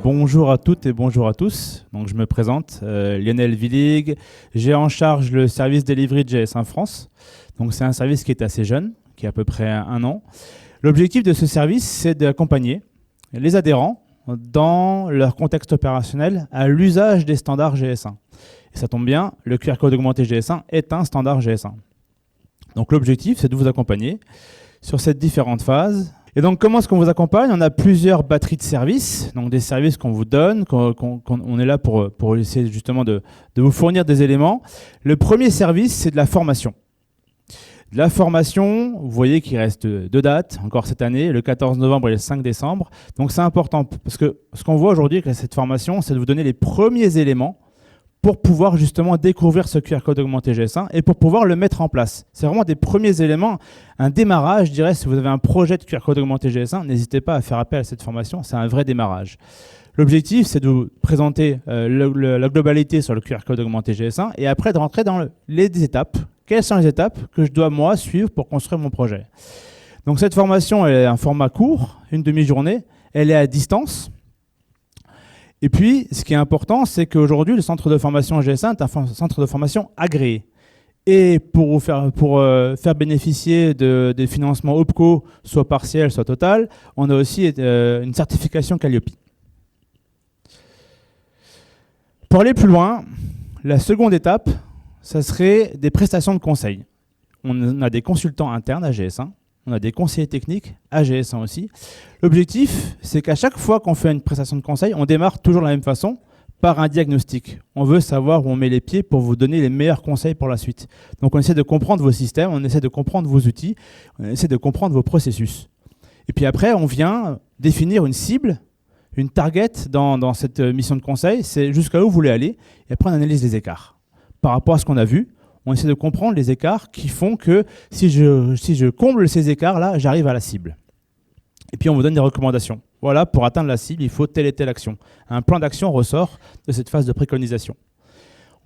Bonjour à toutes et bonjour à tous. Donc, je me présente, Lionel Villig. J'ai en charge le service delivery de GS1 France. Donc, c'est un service qui est assez jeune, qui a à peu près 1 an. L'objectif de ce service, c'est d'accompagner les adhérents dans leur contexte opérationnel à l'usage des standards GS1. Et ça tombe bien, le QR code augmenté GS1 est un standard GS1. Donc, l'objectif, c'est de vous accompagner sur ces différentes phases. Et donc, comment est-ce qu'on vous accompagne? On a plusieurs batteries de services, donc des services qu'on vous donne, on est là pour essayer justement de vous fournir des éléments. Le premier service, c'est de la formation. De la formation, vous voyez qu'il reste 2 dates, encore cette année, le 14 novembre et le 5 décembre. Donc, c'est important, parce que ce qu'on voit aujourd'hui avec cette formation, c'est de vous donner les premiers éléments pour pouvoir justement découvrir ce QR code augmenté GS1 et pour pouvoir le mettre en place. C'est vraiment des premiers éléments, un démarrage, je dirais, si vous avez un projet de QR code augmenté GS1, n'hésitez pas à faire appel à cette formation, c'est un vrai démarrage. L'objectif, c'est de vous présenter la globalité sur le QR code augmenté GS1 et après de rentrer dans les étapes. Quelles sont les étapes que je dois, moi, suivre pour construire mon projet? Donc cette formation, elle est un format court, une demi-journée, elle est à distance. Et puis, ce qui est important, c'est qu'aujourd'hui, le centre de formation GS1 est un centre de formation agréé. Et pour faire bénéficier des financements OPCO, soit partiels, soit total, on a aussi une certification Calliope. Pour aller plus loin, la seconde étape, ça serait des prestations de conseil. On a des consultants internes à GS1. On a des conseillers techniques à GS1 aussi. L'objectif, c'est qu'à chaque fois qu'on fait une prestation de conseil, on démarre toujours de la même façon, par un diagnostic. On veut savoir où on met les pieds pour vous donner les meilleurs conseils pour la suite. Donc on essaie de comprendre vos systèmes, on essaie de comprendre vos outils, on essaie de comprendre vos processus. Et puis après, on vient définir une cible, une target dans cette mission de conseil, c'est jusqu'à où vous voulez aller, et après on analyse les écarts. Par rapport à ce qu'on a vu, on essaie de comprendre les écarts qui font que si je comble ces écarts-là, j'arrive à la cible. Et puis, on vous donne des recommandations. Voilà, pour atteindre la cible, il faut telle et telle action. Un plan d'action ressort de cette phase de préconisation.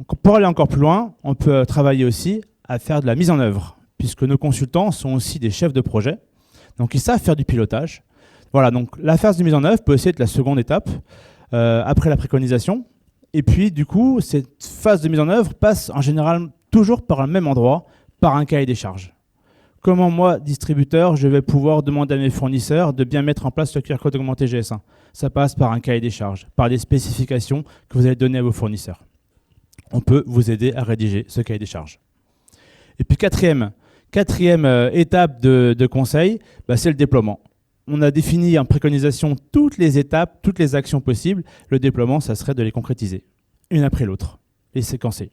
Donc, pour aller encore plus loin, on peut travailler aussi à faire de la mise en œuvre, puisque nos consultants sont aussi des chefs de projet. Donc, ils savent faire du pilotage. Voilà, donc la phase de mise en œuvre peut aussi être la seconde étape, après la préconisation. Et puis, du coup, cette phase de mise en œuvre passe en général toujours par le même endroit, par un cahier des charges. Comment moi, distributeur, je vais pouvoir demander à mes fournisseurs de bien mettre en place le QR code augmenté GS1? Ça passe par un cahier des charges, par des spécifications que vous allez donner à vos fournisseurs. On peut vous aider à rédiger ce cahier des charges. Et puis quatrième étape de conseil, c'est le déploiement. On a défini en préconisation toutes les étapes, toutes les actions possibles. Le déploiement, ça serait de les concrétiser, une après l'autre, les séquencer.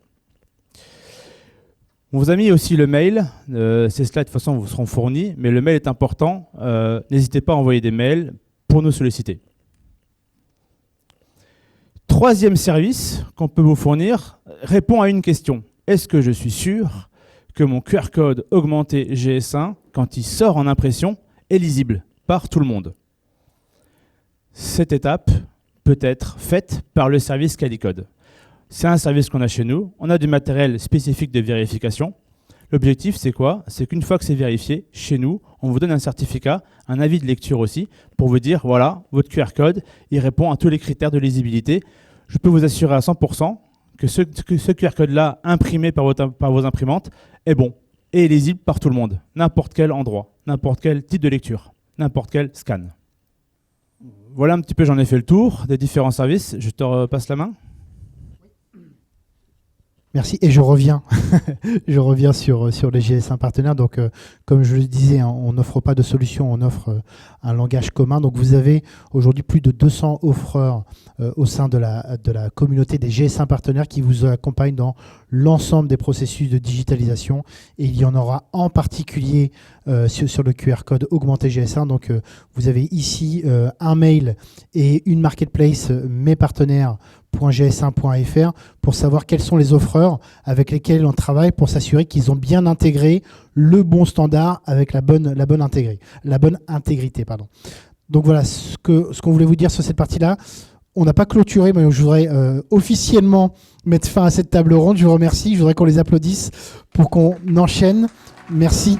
On vous a mis aussi le mail. Ces slides, de toute façon, vous seront fournis, mais le mail est important. N'hésitez pas à envoyer des mails pour nous solliciter. Troisième service qu'on peut vous fournir répond à une question. Est-ce que je suis sûr que mon QR code augmenté GS1, quand il sort en impression, est lisible par tout le monde? Cette étape peut être faite par le service Qualicode. C'est un service qu'on a chez nous. On a du matériel spécifique de vérification. L'objectif, c'est quoi? C'est qu'une fois que c'est vérifié, chez nous, on vous donne un certificat, un avis de lecture aussi, pour vous dire, voilà, votre QR code, il répond à tous les critères de lisibilité. Je peux vous assurer à 100% que ce QR code-là, imprimé par vos imprimantes, est bon et est lisible par tout le monde. N'importe quel endroit, n'importe quel type de lecture, n'importe quel scan. Voilà un petit peu, j'en ai fait le tour des différents services. Je te repasse la main. Merci. Et je reviens, sur les GS1 partenaires. Donc, comme je le disais, hein, on n'offre pas de solution, on offre un langage commun. Donc, vous avez aujourd'hui plus de 200 offreurs au sein de la communauté des GS1 partenaires qui vous accompagnent dans l'ensemble des processus de digitalisation. Et il y en aura en particulier sur le QR code augmenté GS1. Donc, vous avez ici un mail et une marketplace, mes partenaires .gs1.fr pour savoir quels sont les offreurs avec lesquels on travaille pour s'assurer qu'ils ont bien intégré le bon standard avec la bonne intégrité. Pardon. Donc voilà ce qu'on voulait vous dire sur cette partie-là. On n'a pas clôturé, mais je voudrais officiellement mettre fin à cette table ronde. Je vous remercie. Je voudrais qu'on les applaudisse pour qu'on enchaîne. Merci.